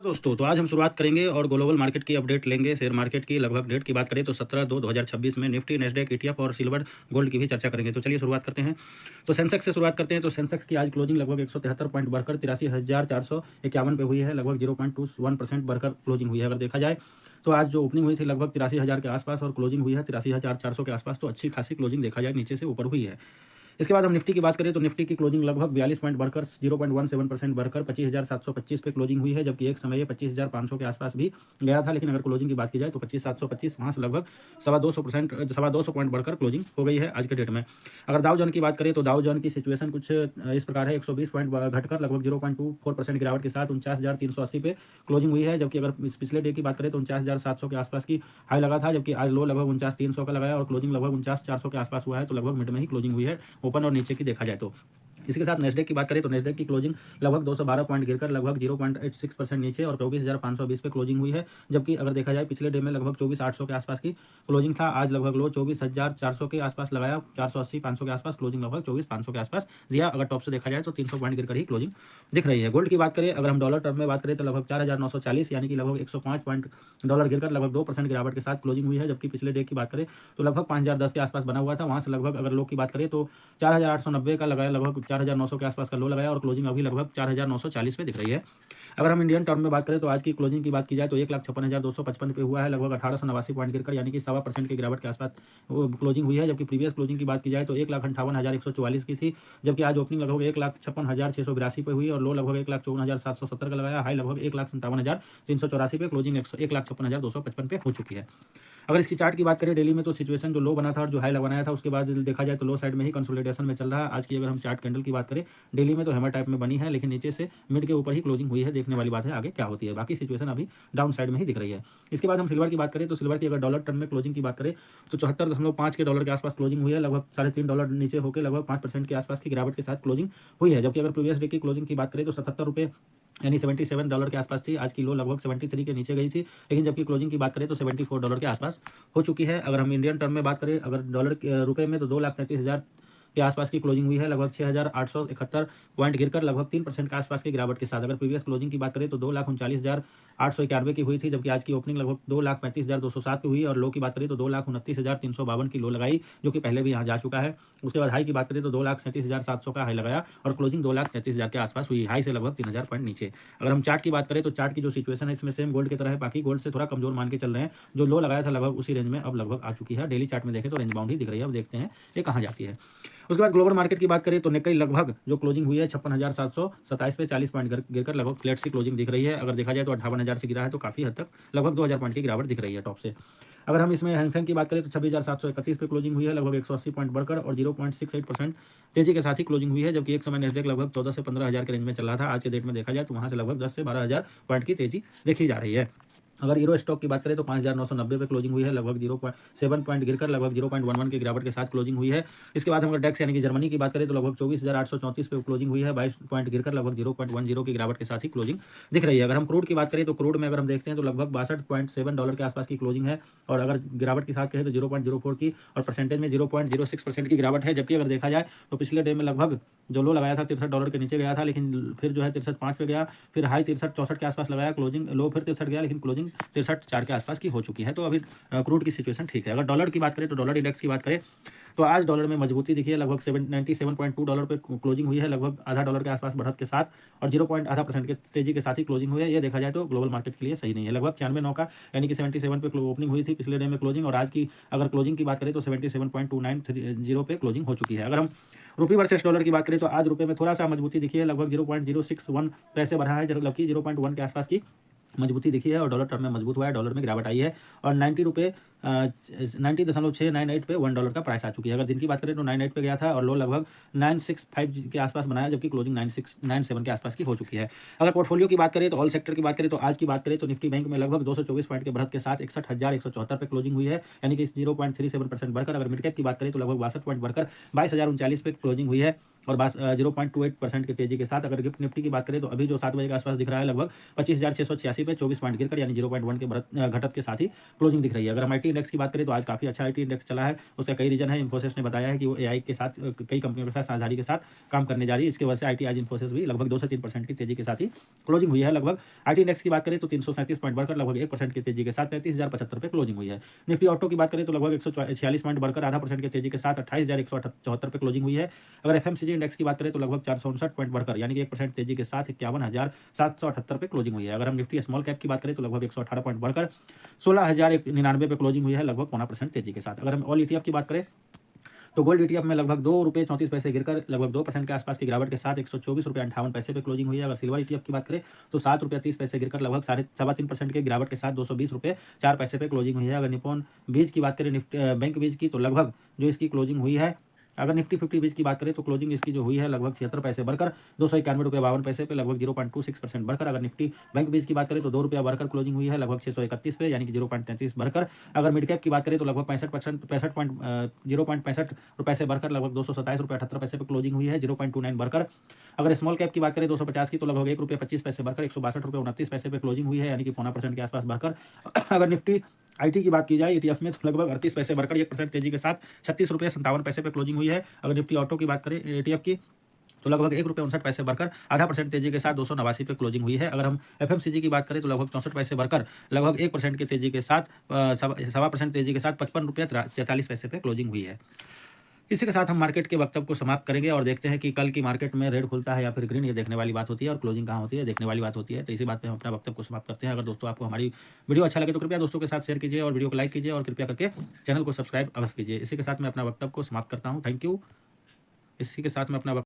दोस्तों, तो आज हम शुरुआत करेंगे और ग्लोबल मार्केट की अपडेट लेंगे। शेयर मार्केट की लगभग डेट की बात करें तो 17/2/2026 में निफ्टी, नेस्डैक, ईटीएफ और सिल्वर गोल्ड की भी चर्चा करेंगे। तो चलिए शुरुआत करते हैं। तो सेंसेक्स से शुरुआत करते हैं। तो सेंसेक्स की आज क्लोजिंग लगभग 173 पॉइंट बढ़कर 83,451 पे हुई है। लगभग 0.21% बढ़कर क्लोजिंग हुई है। अगर देखा जाए तो आज जो ओपनिंग हुई थी लगभग 83,000 के आसपास और क्लोजिंग हुई है 83,400 के आसपास। तो अच्छी खासी क्लोजिंग देखा जाए नीचे से ऊपर हुई है। इसके बाद हम निफ्टी की बात करें तो निफ्टी की क्लोजिंग लगभग 42 पॉइंट बढ़कर 0.17% बढ़कर 25,725 पे क्लोजिंग हुई है। जबकि एक समय ये 25,500 के आसपास भी गया था। लेकिन अगर क्लोजिंग की बात की जाए तो 25,725 वहाँ से लगभग 225 पॉइंट बढ़कर क्लोजिंग हो गई है आज के डेट में। अगर दाउ जॉन की बात करें तो दाउ जॉन की सिचुएशन कुछ इस प्रकार है। 120 पॉइंट घटकर लगभग 0.24% गिरावट के साथ 49,380 पे क्लोजिंग हुई है। जबकि अगर पिछले डे की बात करें तो 49,700 के आसपास की हाई लगा था। जबकि आज लो लगभग 49,300 का लगाया और क्लोजिंग लगभग 49,400 के आसपास हुआ है। तो लगभग मिड में ही क्लोजिंग हुई है ओपन और नीचे की देखा जाए तो। इसके साथ नेस्डेक की बात करें तो नेस्डेक की क्लोजिंग लगभग 212 पॉइंट गिरकर लगभग 0.86% नीचे और 24,520 पे क्लोजिंग हुई है। जबकि अगर देखा जाए पिछले डे में लगभग 24,800 के आसपास की क्लोजिंग था। आज लगभग लो 24,400 के आसपास लगाया, 480-500 के आसपास क्लोजिंग लगभग 24,500 के आसपास दिया। अगर टॉप से देखा जाए तो 300 पॉइंट गिरकर ही क्लोजिंग दिख रही है। गोल्ड की बात करें, अगर हम डॉलर टर्म में बात करें तो लगभग 4,940 यानी कि लगभग 105 पॉइंट डॉलर गिरकर लगभग 2% गिरावट के साथ क्लोजिंग हुई है। जबकि पिछले डे की बात करें तो लगभग 5,010 के आसपास बना हुआ था। वहाँ से लगभग अगर लो की बात करें तो 4,890 का लगाया, लगभग 4,900 के आसपास का लो लगाया और क्लोजिंग अभी लगभग 4,940 पे दिख रही है। अगर हम इंडियन टर्म में बात करें तो आज की क्लोजिंग की बात की जाए तो 1,56,255 पे हुआ है। लगभग 1,889 पॉइंट गिरकर यानी कि 1.25% की गिरावट के आसपास क्लोजिंग हुई है। जबकि प्रीवियस क्लोजिंग की बात की जाए तो 1,58,144 की थी। जबकि आज ओपनिंग लगभग 1,56,682 पे हुई और लो लगभग 1,54,770 का लगाया। हाई लगभग 1,57,384 पे, क्लोजिंग 1,56,255 पे हो चुकी है। अगर इसकी चार्ट की बात करें डेली में तो सिचुएशन जो लो बना था और जो हाई बनाया था उसके बाद देखा जाए तो लो साइड में ही कंसोलिडेशन में चल रहा है। आज की अगर हम चार्ट कैंडल की बात करें डेली में तो हैमर टाइप में बनी है, लेकिन नीचे से मिड के ऊपर ही क्लोजिंग हुई है। देखने वाली बात है आगे क्या होती है। बाकी सिचुएशन अभी डाउन साइड में ही दिख रही है। इसके बाद हम सिल्वर की बात करें तो सिल्वर की अगर डॉलर टर्म में क्लोजिंग की बात करें तो 74.5 के डॉलर के आसपास क्लोजिंग हुई है। लगभग $3.5 नीचे होकर लगभग 5% के आसपास की गिरावट के साथ क्लोजिंग हुई है। जबकि अगर प्रीवियस डे की क्लोजिंग की बात करें तो ₹77 यानी $77 के आसपास थी। आज की लो लगभग 73 के नीचे गई थी। लेकिन जबकि क्लोजिंग की बात करें तो $74 के आसपास हो चुकी है। अगर हम इंडियन टर्म में बात करें, अगर डॉलर रुपए में तो 2,33,000 के आसपास की क्लोजिंग हुई है। लगभग 6,871 पॉइंट गिरकर लगभग 3% के आसपास की गिरावट के साथ। अगर प्रीवियस क्लोजिंग की बात करें तो 2,39,891 की हुई थी। जबकि आज की ओपनिंग लगभग 2,35,207 की हुई और लो की बात करें तो 2,29,352 की लो लगाई, जो कि पहले भी यहाँ जा चुका है। उसके बाद हाई की बात करें तो 2,37,700 का हाई लगाया और क्लोजिंग 2,33,000 के आसपास हुई। हाई से लगभग 3,000 पॉइंट नीचे। अगर हम चार्ट की बात करें तो चार्ट की जो सिचुएशन है इसमें सेम गोल्ड की तरह है। बाकी गोल्ड से थोड़ा कमजोर मान के चल रहे हैं। जो लो लगाया था लगभग उसी रेंज में अब लगभग आ चुकी है। डेली चार्ट में देखें तो रेंज बाउंड ही दिख रही है। अब देखते हैं ये कहाँ जाती है। उसके बाद ग्लोबल मार्केट की बात करें तो निक्केई लगभग जो क्लोजिंग हुई है 56,727 पे 40 पॉइंट गिरकर लगभग फ्लैट सी क्लोजिंग दिख रही है। अगर देखा जाए तो 58,000 से गिरा है तो काफी हद तक लगभग 2,000 पॉइंट की गिरावट दिख रही है टॉप से। अगर हम इसमें हैंगसेंग की बात करें तो 26,731 पे क्लोजिंग हुई है। लगभग 180 पॉइंट बढ़कर और 0.68% तेजी के साथ ही क्लोजिंग हुई है। जबकि एक समय नेस्डेक लगभग 14 से 15,000 के रेंज में चल रहा था। आज के डेट में देखा जाए तो वहां से लगभग 10 से 12,000 पॉइंट की तेजी देखी जा रही है। अगर यूरो स्टॉक की बात करें तो 5,990 पे क्लोजिंग हुई है। लगभग 0.7 पॉइंट गिरकर लगभग 0.11 की गिरावट के साथ क्लोजिंग हुई है। इसके बाद हम अगर डेक्स यानी कि जर्मनी की बात करें तो लगभग 24,834 पे क्लोजिंग हुई है। 22 पॉइंट गिरकर लगभग 0.10 की गिरावट के साथ ही क्लोजिंग दिख रही है। अगर हम क्रूड की बात करें तो क्रूड में अगर हम देखते हैं तो लगभग $62.7 के आसपास की क्लोजिंग है। और अगर गिरावट के साथ कहें तो 0.04 की और परसेंटेज में 0.06% की गिरावट है। जबकि अगर देखा जाए तो पिछले डे में लगभग जो लो लगाया था $63 के नीचे गया था, लेकिन फिर जो है 63.5 पे गया, फिर हाई 63-64 के आसपास लगाया, क्लोजिंग लो फिर 63 गया, लेकिन क्लोजिंग 63.4 के आसपास की हो चुकी है। तो अभी क्रूड की सिचुएशन ठीक है। अगर डॉलर की बात करें तो डॉलर इंडेक्स की बात करें तो आज डॉलर में मजबूती दिखी है। लगभग $97.2 पे क्लोजिंग हुई है। लगभग आधा डॉलर के आसपास बढ़त के साथ और 0.5% के तेजी के साथ ही क्लोजिंग हुई है। ये देखा जाए तो ग्लोबल मार्केट के लिए सही नहीं है। लगभग 96.9 का यानी कि 77 पे ओपनिंग हुई थी पिछले डे में क्लोजिंग, और आज की अगर क्लोजिंग की बात करें तो 77.2930 पे क्लोजिंग हो चुकी है। अगर हम रुपये वर्सेस डॉलर की बात करें तो आज रुपये में थोड़ा सा मजबूती दिखी है। लगभग 0.061 पैसे बढ़ा है, जबकि 0.1 के आसपास की मजबूती दिखी है और डॉलर टर्म में मजबूत हुआ है। डॉलर में गिरावट आई है और 90.698 पे $1 का प्राइस आ चुकी है। अगर दिन की बात करें तो 98 पे गया था और लो लगभग 965 के आसपास बनाया, जबकि क्लोजिंग 9697 के आसपास की हो चुकी है। अगर पोर्टफोलियो की बात करें तो ऑल सेक्टर की बात करें तो आज की बात करें तो निफ्टी बैंक में लगभग 224 पॉइंट के बढ़त के साथ 61,174 पे क्लोजिंग हुई है, यानी कि 0.37% बढ़कर। अगर मिड कैप की बात करें तो लगभग 62 पॉइंट बढ़कर 22,039 पे क्लोजिंग हुई है और 0.28% की तेजी के साथ। अगर गिफ्ट निफ्टी की बात करें तो अभी जो 7 बजे के आसपास दिख रहा है लगभग 25,686 पे 24 पॉइंट गिरकर यानी 0.1 के घटत के साथ ही क्लोजिंग दिख रही है। अगर हम इंडेक्स की बात करें तो आज काफ़ी अच्छा आईटी इंडेक्स चला है। उसका कई रीज़न है। इन्फोसिस ने बताया है कि वो एआई के साथ कई कंपनियों के साथ साझेदारी के साथ काम करने जा रही है। इसकी वजह से आईटी आज इन्फोसिस भी लगभग 2 से 3% की तेज़ी के साथ ही क्लोजिंग हुई है। लगभग आईटी इंडेक्स की बात करें तो 337 पॉइंट बढ़कर लगभग 1% की तेज़ी के साथ 33,075 पे क्लोजिंग हुई है। निफ्टी ऑटो की बात करें तो लगभग 146 पॉइंट बढ़कर आधा % की तेज़ी के साथ 28,174 पे क्लोजिंग हुई है। अगर एफएमसीजी इंडेक्स की बात करें तो लगभग 459 पॉइंट बढ़कर यानी कि 1% तेज़ी के साथ 51,778 पे क्लोजिंग हुई है। अगर हम निफ्टी स्मॉल कैप की बात करें तो लगभग 118 पॉइंट बढ़कर 16,099 पे क्लोजिंग हुई है, लगभग 0.25% तेज़ी के साथ। अगर हम ऑल ईटीएफ की बात करें तो गोल्ड ईटीएफ में लगभग ₹2.34 गिरकर लगभग 2% के आसपास की गिरावट के साथ ₹124.58 पे क्लोजिंग हुई है। अगर सिल्वर ईटीएफ की बात करें तो ₹7.30 गिरकर लगभग 3.25% के गिरावट के साथ ₹220.04 पे क्लोजिंग हुई है। अगर निप्पॉन बीज की बात करें बैंक बीज की तो लगभग जो इसकी क्लोजिंग हुई है, अगर निफ्टी 50 बीज की बात करें तो क्लोजिंग इसकी जो हुई है लगभग 76 पैसे बढ़कर ₹291.52 पे लगभग 0.26% बढ़कर। अगर निफ्टी बैंक बीज की बात करें तो ₹2 बढ़कर क्लोजिंग हुई है लगभग 631 पे यानी कि 0.33 बढ़कर। अगर मिड कैप की बात करें तो लगभग 0.65 से बढ़कर लगभग ₹227.78 पे क्लोजिंग हुई है, 0.29 बढ़कर। अगर स्मॉल कैप की बात करें 250 की तो लगभग ₹1.25 बढ़कर ₹162.29 पे क्लोजिंग हुई है यानी कि 0.25% के आसपास बढ़कर। अगर निफ्टी आईटी की बात की जाए ईटीएफ में तो लगभग 38 पैसे बढ़कर 1% तेजी के साथ ₹36.57 पे क्लोजिंग हुई है। अगर निफ्टी ऑटो की बात करें ईटीएफ की तो लगभग ₹1.59 बढ़कर आधा % तेजी के साथ 289 पे क्लोजिंग हुई है। अगर हम एफएमसीजी की बात करें तो लगभग 64 पैसे बढ़कर लगभग 1% की तेजी के साथ 1.25% तेजी के साथ ₹55.43 पे क्लोजिंग हुई है। इसी के साथ हम मार्केट के वक्तव्य को समाप्त करेंगे और देखते हैं कि कल की मार्केट में रेड खुलता है या फिर ग्रीन, ये देखने वाली बात होती है और क्लोजिंग कहाँ होती है देखने वाली बात होती है। तो इसी बात पे हम अपना वक्तव्य को समाप्त करते हैं। अगर दोस्तों आपको हमारी वीडियो अच्छा लगे तो कृपया दोस्तों के साथ शेयर कीजिए और वीडियो को लाइक कीजिए और कृपया करके चैनल को सब्सक्राइब अवश्य कीजिए। इसी के साथ मैं अपना वक्तव्य को समाप्त करता हूँ। Thank you. इसी के साथ मैं अपना